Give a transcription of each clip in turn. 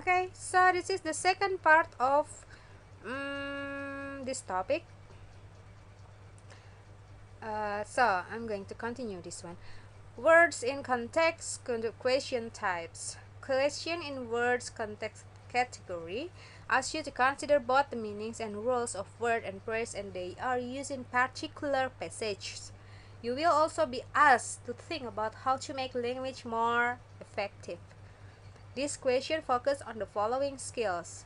Okay, so this is the second part of this topic. So I'm going to continue this one. Words in context, question types. Question in words context category asks you to consider both the meanings and rules of word and phrase, and they are used in particular passages. You will also be asked to think about how to make language more effective. This question focuses on the following skills: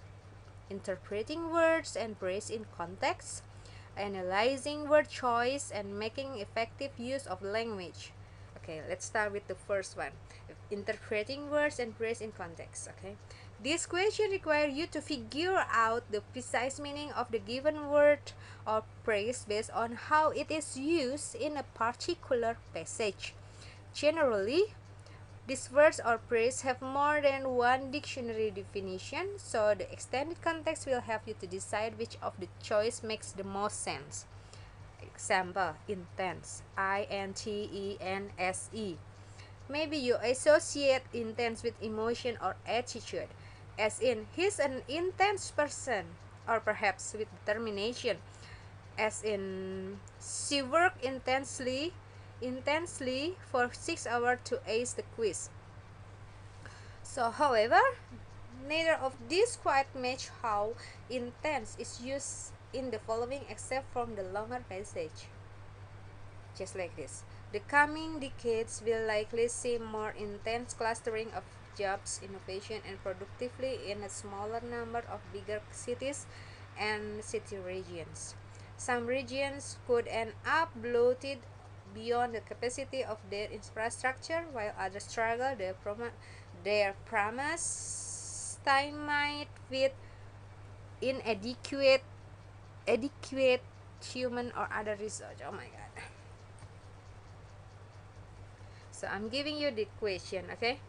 interpreting words and phrase in context, analyzing word choice, and making effective use of language. Okay, let's start with the first one: interpreting words and phrase in context. Okay, this question requires you to figure out the precise meaning of the given word or phrase based on how it is used in a particular passage. Generally, these words or phrases have more than one dictionary definition, so the extended context will help you to decide which of the choice makes the most sense. Example: intense, intense. Maybe you associate intense with emotion or attitude, as in he's an intense person, or perhaps with determination, as in she worked intensely for 6 hours to ace the quiz. So, however, neither of these quite match how intense is used in the following except from the longer passage. Just like this. The coming decades will likely see more intense clustering of jobs, innovation, and productivity in a smaller number of bigger cities and city regions. Some regions could end up bloated beyond the capacity of their infrastructure, while others struggle their promise stymied with inadequate adequate human or other research. Oh my god. So I'm giving you the question, okay?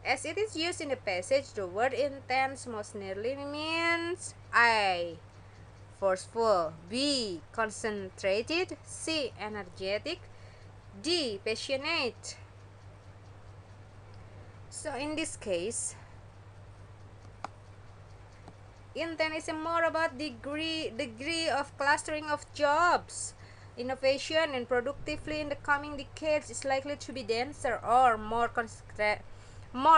As it is used in the passage, the word intense most nearly means A, forceful, B, concentrated, C, energetic, D, passionate. So in this case, intense is more about degree of clustering of jobs. Innovation and productivity in the coming decades is likely to be denser or more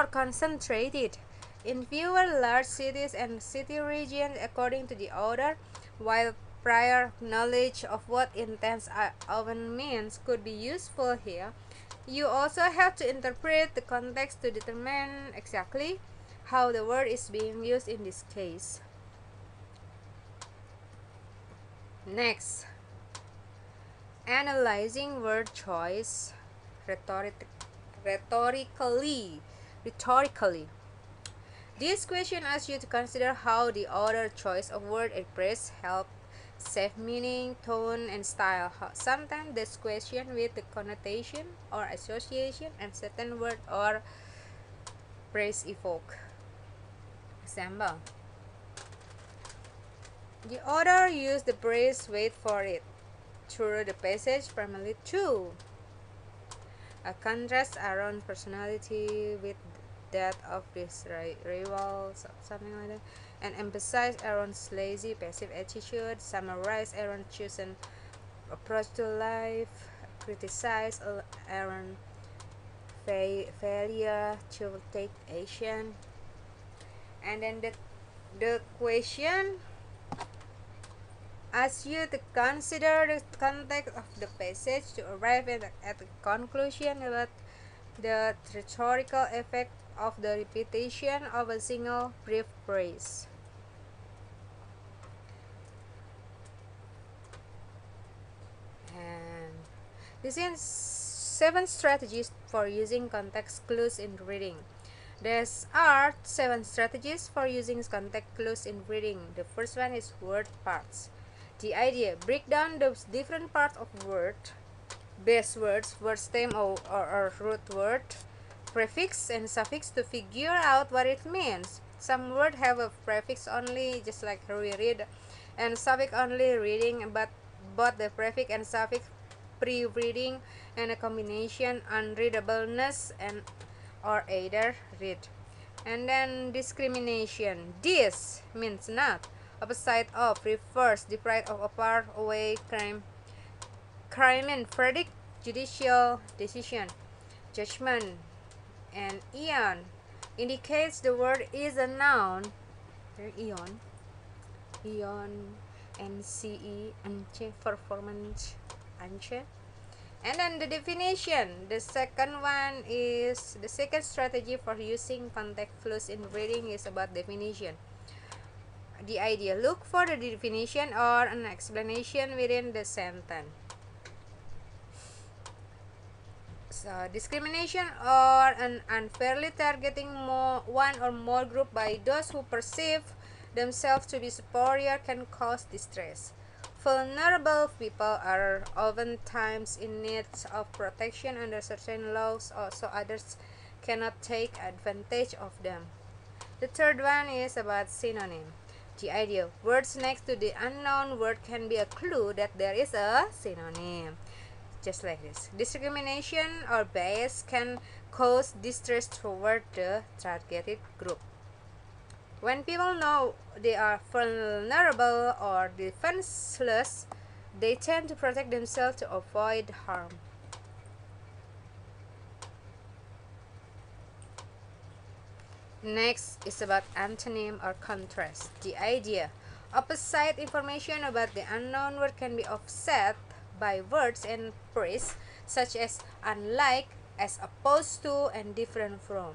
concentrated in fewer large cities and city regions, according to the author. While prior knowledge of what intense often means could be useful here, you also have to interpret the context to determine exactly how the word is being used in this case. Next, analyzing word choice rhetorically. Rhetorically, this question asks you to consider how the order choice of word and phrase help shape meaning, tone, and style. Sometimes this question with the connotation or association and certain word or phrase evoke. Example: the author used the phrase "wait for it" through the passage primarily to a contrast Aaron's personality with that of his rivals, something like that, and emphasize Aaron's lazy, passive attitude, summarize Aaron's chosen approach to life, criticize Aaron's failure to take action, and then the question asks you to consider the context of the passage to arrive at the conclusion about the rhetorical effect of the repetition of a single brief phrase. And this is 7 strategies for using context clues in reading. There are 7 strategies for using context clues in reading. The first one is word parts. The idea: break down those different parts of word, base words, word stem or root word, prefix and suffix to figure out what it means. Some words have a prefix only, just like we read, and suffix only, reading, but both the prefix and suffix pre-reading and a combination unreadableness and or either read. And then discrimination. This means not. Opposite of refers deprived of, apart, away, crime and verdict, judicial decision, judgment, and eon indicates the word is a noun. Eon, eon, NCE, anche, performance, anche. And then the definition. The second one is the second strategy for using context clues in reading is about definition. The idea: look for the definition or an explanation within the sentence. So, discrimination or an unfairly targeting one or more group by those who perceive themselves to be superior can cause distress. Vulnerable people are oftentimes in need of protection under certain laws, so others cannot take advantage of them. The third one is about synonym. The idea: words next to the unknown word can be a clue that there is a synonym. Just like this. Discrimination or bias can cause distress toward the targeted group. When people know they are vulnerable or defenseless, they tend to protect themselves to avoid harm. Next is about antonym or contrast. The idea: opposite information about the unknown word can be offset by words and phrase such as unlike, as opposed to, and different from.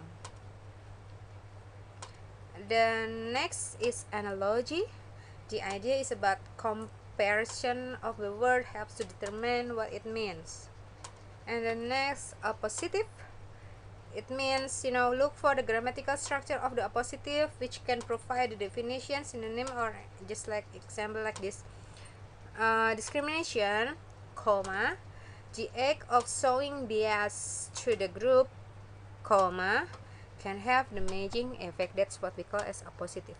The next is analogy. The idea is about comparison of the word helps to determine what it means. And the next, appositive. It means, look for the grammatical structure of the appositive, which can provide the definition, synonym, or just like example like this. Discrimination, comma, the act of showing bias to the group, comma, can have the matching effect. That's what we call as appositive.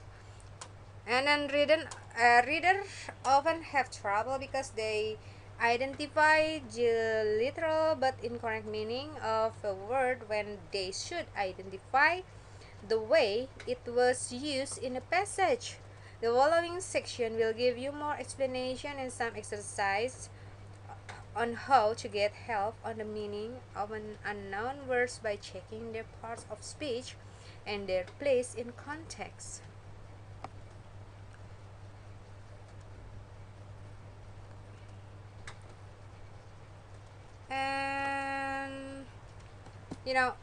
And then readers often have trouble because they identify the literal but incorrect meaning of a word when they should identify the way it was used in a passage. The following section will give you more explanation and some exercise on how to get help on the meaning of an unknown words by checking their parts of speech and their place in context. And you know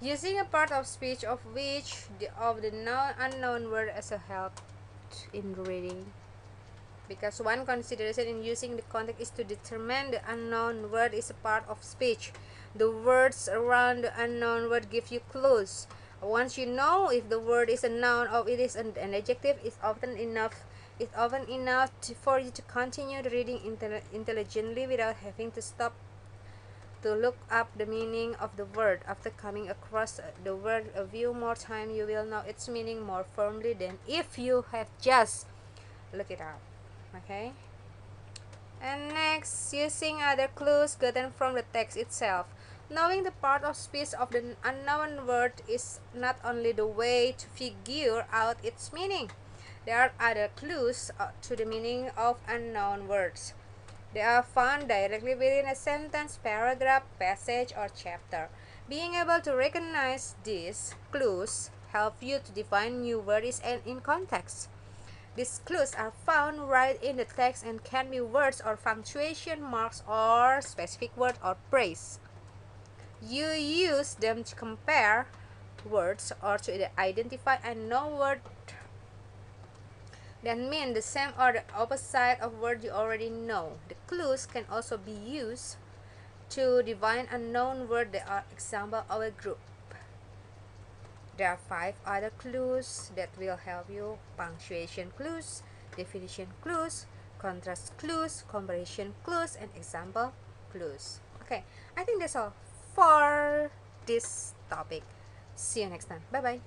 using a part of speech of which the unknown word as a help in reading, because one consideration in using the context is to determine the unknown word is a part of speech. The words around the unknown word give you clues. Once you know if the word is a noun or it is an adjective, it's often enough for you to continue the reading intelligently without having to stop to look up the meaning of the word. After coming across the word a few more times, you will know its meaning more firmly than if you have just looked it up. Okay? And next, using other clues gotten from the text itself. Knowing the part of speech of the unknown word is not only the way to figure out its meaning. There are other clues to the meaning of unknown words. They are found directly within a sentence, paragraph, passage, or chapter. Being able to recognize these clues help you to define new words and in context. These clues are found right in the text and can be words or punctuation marks or specific word or phrase. You use them to compare words or to identify unknown word that mean the same or the opposite of word you already know. The clues can also be used to define unknown word that are example of a group. There are 5 other clues that will help you: punctuation clues, definition clues, contrast clues, comparison clues, and example clues. Okay, I think that's all for this topic. See you next time. Bye bye.